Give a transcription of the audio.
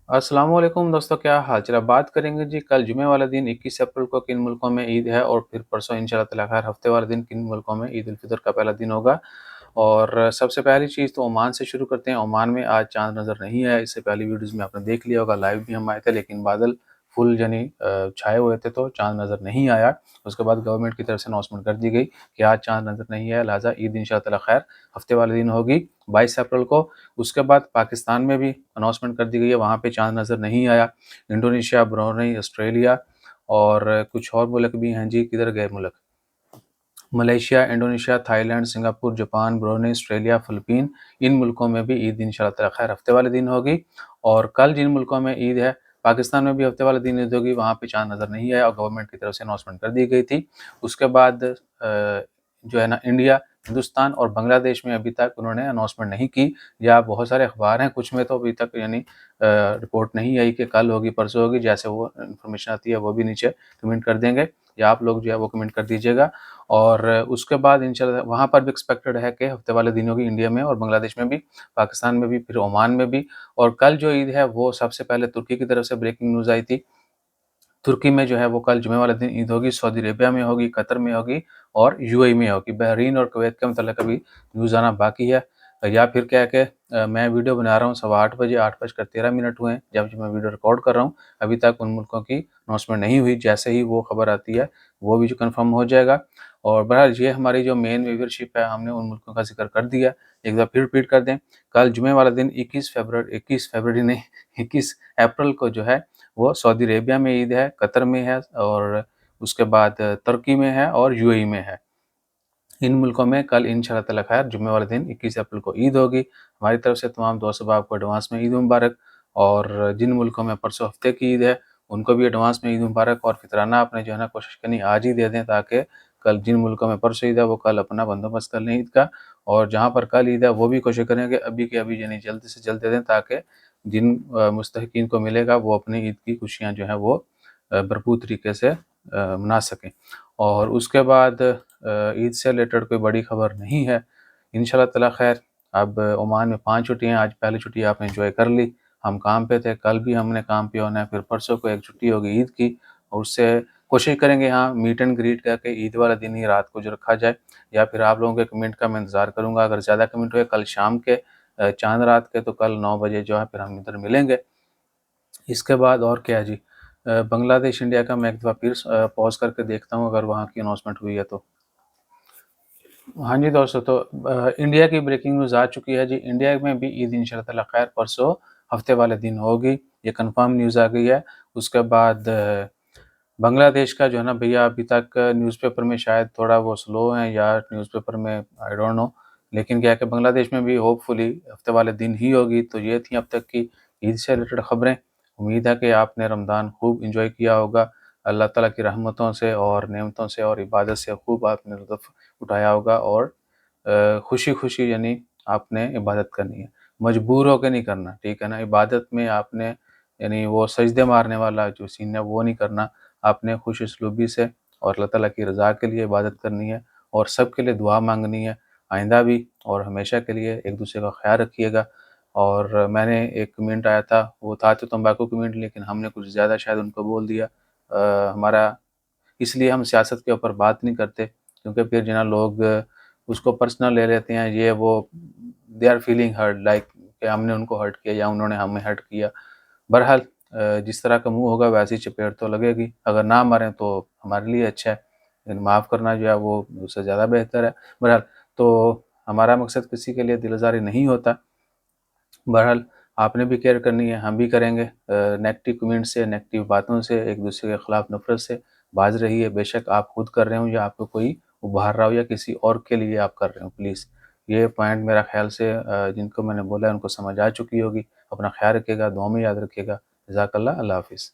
अस्सलाम वालेकुम दोस्तों, क्या हाल चाल। अब बात करेंगे जी कल जुमे वाले दिन 21 अप्रैल को किन मुल्कों में ईद है और फिर परसों इंशाल्लाह ताला खैर हफ्ते वाले दिन किन मुल्कों में ईद उल फितर का पहला दिन होगा। और सबसे पहली चीज़ तो ओमान से शुरू करते हैं। ओमान में आज चाँद नज़र नहीं आया। इससे पहली वीडियोज़ में आपने देख लिया होगा, लाइव भी हम आए थे लेकिन बादल फुल यानी छाए हुए थे तो चाँद नज़र नहीं आया। उसके बाद गवर्नमेंट की तरफ से अनाउंसमेंट कर दी गई कि आज चाँद नज़र नहीं आया, लिहाजा ईद इंशाअल्लाह ताला खैर हफ्ते वाले दिन होगी 22 अप्रैल को। उसके बाद पाकिस्तान में भी अनाउंसमेंट कर दी गई है, वहाँ पे चाँद नज़र नहीं आया। इंडोनेशिया, ब्रूनेई, ऑस्ट्रेलिया और कुछ और मुल्क भी हैं जी, किधर गए मुल्क? Malaysia, Indonesia, Thailand, Singapore, Japan, Brunei, Australia, Philippine, इन मुल्कों में भी ईद इंशाअल्लाह ताला खैर हफ्ते वाले दिन होगी। और कल जिन मुल्कों में ईद है, पाकिस्तान में भी हफ्ते वाले दिन ईद होगी, वहाँ पे चाँद नज़र नहीं आया और गवर्नमेंट की तरफ से अनाउंसमेंट कर दी गई थी। उसके बाद जो है ना इंडिया, हिंदुस्तान और बांग्लादेश में अभी तक उन्होंने अनाउंसमेंट नहीं की। या बहुत सारे अखबार हैं, कुछ में तो अभी तक यानी रिपोर्ट नहीं आई कि कल होगी, परसों होगी। जैसे वो इन्फॉर्मेशन आती है वो भी नीचे कमेंट कर देंगे या आप लोग जो है वो कमेंट कर दीजिएगा। और उसके बाद इंशाल्लाह वहाँ पर भी एक्सपेक्टेड है कि हफ्ते वाले दिन होगी, इंडिया में और बांग्लादेश में भी, पाकिस्तान में भी, फिर ओमान में भी। और कल जो ईद है वो सबसे पहले तुर्की की तरफ से ब्रेकिंग न्यूज़ आई थी। तुर्की में जो है वो कल जुमे वाले दिन ईद होगी, सऊदी अरेबिया में होगी, कतर में होगी और यूएई में होगी। बहरीन और कुवैत के मतलब अभी न्यूज़ आना बाकी है। या फिर क्या है कि मैं वीडियो बना रहा हूँ 8:15 बजे, 8:13 हुए हैं जब मैं वीडियो रिकॉर्ड कर रहा हूँ। अभी तक उन मुल्कों की अनाउंसमेंट नहीं हुई। जैसे ही वो खबर आती है वो भी जो कन्फर्म हो जाएगा। और बहरहाल ये हमारी जो मेन व्यूअरशिप है, हमने उन मुल्कों का जिक्र कर दिया। एक बार फिर रिपीट कर दें, कल जुमे वाला दिन 21 फरवरी नहीं 21 अप्रैल को जो है वो सऊदी अरेबिया में ईद है, कतर में है और उसके बाद तुर्की में है और यूएई में है। इन मुल्कों में कल इंशाअल्लाह ताला खैर जुम्मे वाले दिन 21 अप्रैल को ईद होगी। हमारी तरफ से तमाम दोस्त अहबाब को एडवांस में ईद मुबारक। और जिन मुल्कों में परसों हफ्ते की ईद है उनको भी एडवांस में ईद मुबारक। और फितराना आपने जो है ना कोशिश करनी आज ही दे दें, ताकि कल जिन मुल्कों में परसों ईद है वो कल अपना बंदोबस्त कर लें ईद का। और जहाँ पर कल ईद है वो भी कोशिश करें कि अभी के अभी यानी जल्द से जल्द दे दें, ताकि जिन मुस्तहिकीन को मिलेगा वो अपनी ईद की खुशियाँ जो हैं वो भरपूर तरीके से मना सकें। और उसके बाद ईद से रिलेटेड कोई बड़ी खबर नहीं है। इंशाल्लाह ताला खैर अब ओमान में 5 छुट्टियाँ हैं। आज पहली छुट्टी आपने एंजॉय कर ली। हम काम पे थे, कल भी हमने काम पे होना है, फिर परसों को एक छुट्टी होगी ईद की। और उससे कोशिश करेंगे हाँ मीट एंड ग्रीट करके ईद वाला दिन ही रात को जो रखा जाए। या फिर आप लोगों के कमेंट का मैं इंतज़ार करूँगा। अगर ज़्यादा कमेंट हुए कल शाम के चाँद रात के, तो कल 9 बजे जो है फिर हम इधर मिलेंगे। इसके बाद और क्या है जी, बांग्लादेश इंडिया का मैं एक दफ़ा फिर पॉज़ करके देखता हूँ अगर वहाँ की अनाउंसमेंट हुई है तो। हाँ जी दोस्तों, तो इंडिया की ब्रेकिंग न्यूज़ आ चुकी है जी। इंडिया में भी ईद इंशाअल्लाह ताला खैर परसों हफ्ते वाले दिन होगी, ये कंफर्म न्यूज़ आ गई है। उसके बाद बांग्लादेश का जो है ना भैया, अभी तक न्यूज़पेपर में शायद थोड़ा वो स्लो हैं या न्यूज़पेपर में आई डोंट नो। लेकिन क्या है कि बांग्लादेश में भी होपफुली हफ्ते वाले दिन ही होगी। तो ये थी अब तक की ईद से रिलेटेड खबरें। उम्मीद है कि आपने रमज़ान खूब इंजॉय किया होगा। अल्लाह ताला की रहमतों से और नेमतों से और इबादत से खूब आपने लुत्फ़ उठाया होगा। और खुशी-खुशी यानी आपने इबादत करनी है, मजबूर होके नहीं करना, ठीक है ना? इबादत में आपने यानी वो सजदे मारने वाला जो सीन है वो नहीं करना। आपने खुश उसलूबी से और अल्लाह ताला की रज़ा के लिए इबादत करनी है और सबके लिए दुआ मांगनी है, आइंदा भी और हमेशा के लिए। एक दूसरे का ख्याल रखिएगा। और मैंने एक कमेंट आया था, वो था तो तंबाकू कमेंट, लेकिन हमने कुछ ज़्यादा शायद उनको बोल दिया। हमारा इसलिए हम सियासत के ऊपर बात नहीं करते, क्योंकि फिर जो है ना लोग उसको पर्सनल ले लेते हैं। ये वो they are feeling hurt like कि हमने उनको हर्ट किया या उन्होंने हमें हर्ट किया। बहरहाल जिस तरह का मुँह होगा वैसी चपेट तो लगेगी। अगर ना मारें तो हमारे लिए अच्छा है, लेकिन माफ़ करना जो है वो उससे ज़्यादा बेहतर है। बहरहाल तो हमारा मकसद किसी के लिए दिल आज़ारी नहीं होता। बहरहाल आपने भी केयर करनी है, हम भी करेंगे। नेगेटिव कमेंट से, नेगेटिव बातों से, एक दूसरे के ख़िलाफ़ नफ़रत से बाज़ रहिए। बेशक आप खुद कर रहे हो या आपको कोई उभार रहा हो या किसी और के लिए आप कर रहे हो, प्लीज़ ये पॉइंट मेरा ख़्याल से जिनको मैंने बोला है उनको समझ आ चुकी होगी। अपना ख़्याल रखिएगा, दुआ में याद रखिएगा। जज़ाकल्लाह, अल्लाह हाफ़िज़।